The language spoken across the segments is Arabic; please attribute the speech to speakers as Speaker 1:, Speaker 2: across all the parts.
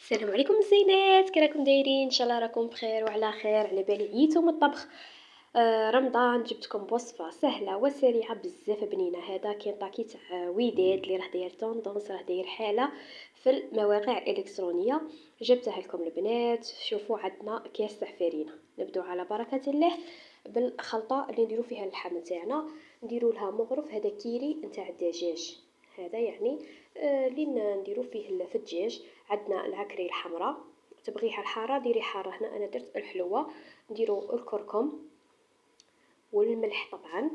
Speaker 1: السلام عليكم الزينات، كي راكم دايرين؟ ان شاء الله راكم بخير وعلى خير. على بالي عييتوا من الطبخ. رمضان جبتكم بوصفه سهله وسريعه بزاف بنينه. هذا كاين طاكي تاع وداد اللي راه داير طوندونس، راه داير حاله في المواقع الالكترونيه. جبتها لكم البنات. شوفوا عندنا كاس تاع فرينه. نبدو على بركه الله بالخلطه اللي نديرو فيها اللحم تاعنا. نديرو لها مغرف، هذا كيري نتاع الدجاج. هذا يعني اللي نديرو فيه في الدجاج. عندنا العكري الحمراء، تبغيها الحاره ديري حاره. هنا انا درت الحلوه. نديرو الكركم والملح طبعا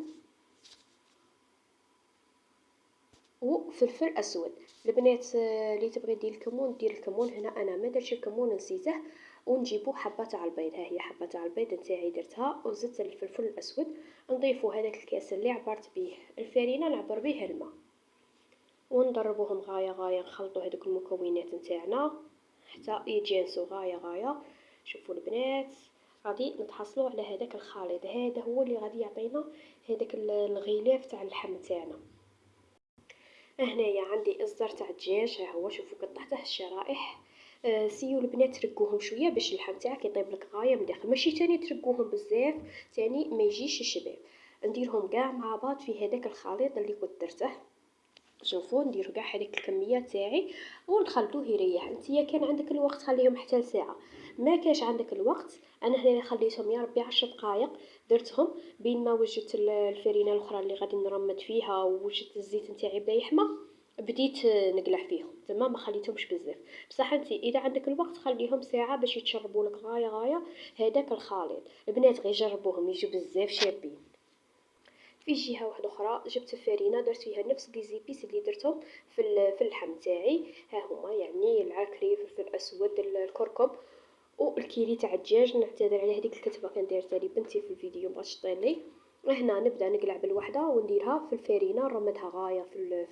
Speaker 1: وفلفل اسود. البنات اللي تبغي دير الكمون دير الكمون. هنا انا ما درتش الكمون، نسيته. ونجيبو حبه تاع البيض، ها هي حبه تاع البيض نتاعي درتها، وزدت الفلفل الاسود. نضيفو هذاك الكاس اللي عبرت به الفرينه، نعبر به الماء، ونضربوهم غايه غايه. نخلطوا هذوك المكونات نتاعنا حتى يتجانسوا غايه غايه. شوفوا البنات، غادي نتحصلوا على هذاك الخليط. هذا هو اللي غادي يعطينا هذاك الغلاف تاع اللحم تاعنا. هنايا عندي الزر تاع الدجاج، ها هو شوفوا قطعته الشرائح. سيو البنات ترقوهم شويه باش اللحم تاعك يطيب لك غايه من داخل، ماشي تاني ترقوهم بزاف تاني ما يجيش الشباب. نديرهم كاع مع بعض في هذاك الخليط اللي كنت درته. شوفوا ندير كاع هذيك الكميه تاعي ونخلوه يريح. انتيا كان عندك الوقت خليهم حتى لساعه، ما كاش عندك الوقت انا هنا خليتهم يا ربي 10 دقائق. درتهم بين ما وجدت الفرينه الاخرى اللي غادي نرمد فيها، ووجدت الزيت نتاعي بدا يحمى، بديت نقلع فيهم. تمام، ما خليتهمش بزاف. بصح انت اذا عندك الوقت خليهم ساعه باش يتشربوا لك غايه غايه هذاك الخليط. البنات غير جربوهم يجوا بزاف شابين. في جهه واحده اخرى جبت فرينه درت فيها نفس لي زيبيس اللي درتهم في اللحم تاعي. ها هما يعني العكري، فلفل اسود، الكركم والكيري تاع الدجاج. نعتذر على هذيك الكتبه كان دايرتها لي بنتي في الفيديو باش طيلي. هنا نبدا نقلع بالوحده ونديرها في الفرينه، نرمدها غايه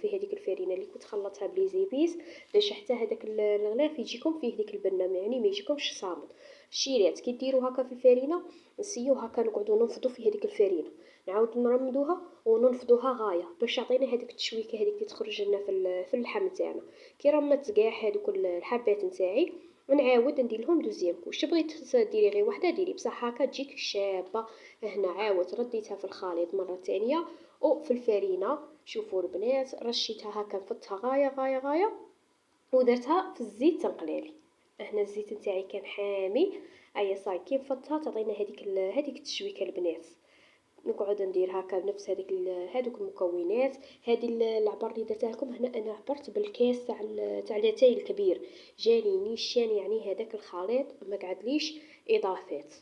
Speaker 1: في هذيك الفرينه اللي كنت خلطتها بلي زيبيس، باش حتى هذاك الغلاف يجيكم فيه ديك البنه، يعني ما يجيكمش صامت. الشيرات كي ديروا هكا في الفرينه نسيو هكا نقعدوا ننفضوا في هذيك الفرينه، نعاود نرمدوها وننفضوها غايه باش تعطينا هذيك التشويكه هذيك اللي تخرج لنا في اللحم تاعنا. كي رمت كاع هذوك الحبات نتاعي نعاود ندير لهم دوزيام كوش. بغيت ديري غير وحده ديري، بصح هكا تجيك شابه. هنا عاودت رديتها في الخليط مره ثانيه وفي الفرينه. شوفوا البنات رشيتها هكا، نفضتها غايه غايه غايه ودرتها في الزيت تنقلالي. هنا الزيت نتاعي كان حامي. ايا صاي كي نفضتها تعطينا هذيك التشويكه البنات. نقعد ندير هكا بنفس هذوك المكونات. هذه العبر اللي درتها لكم هنا انا عبرت بالكاس تاع لاتاي الكبير، جاني نيشان يعني هذاك الخليط ما قعدليش اضافات.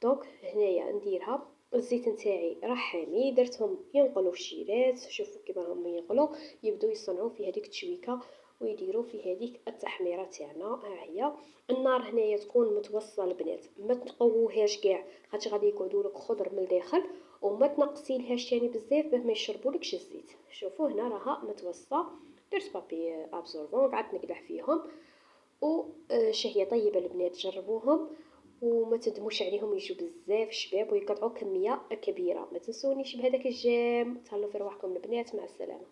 Speaker 1: دونك هنايا نديرها. الزيت نتاعي راه حامي، درتهم ينقلوا الشيرات. شوفوا كيما راهم ينقلوا، يبداو يصنعوا في هذيك التشويكه ويديروا في هذيك التحميره تاعنا. ها هي النار هنايا تكون متوسطه البنات، ما تقووهاش كاع خاطر غادي يقعدوا لك خضر من الداخل، وما تنقصيلهاش تاني بزاف باه ما يشربولكش الزيت. شوفوا هنا راها متوسطه. درت بابي ابزوربون قعدت نقلع فيهم. وشهيه طيبه البنات، جربوهم وما تدموش عليهم، يجوا بزاف شباب ويقطعوا كميه كبيره. ما تنسونيش بهذاك الجيم. تهلاو في رواحكم البنات، مع السلامه.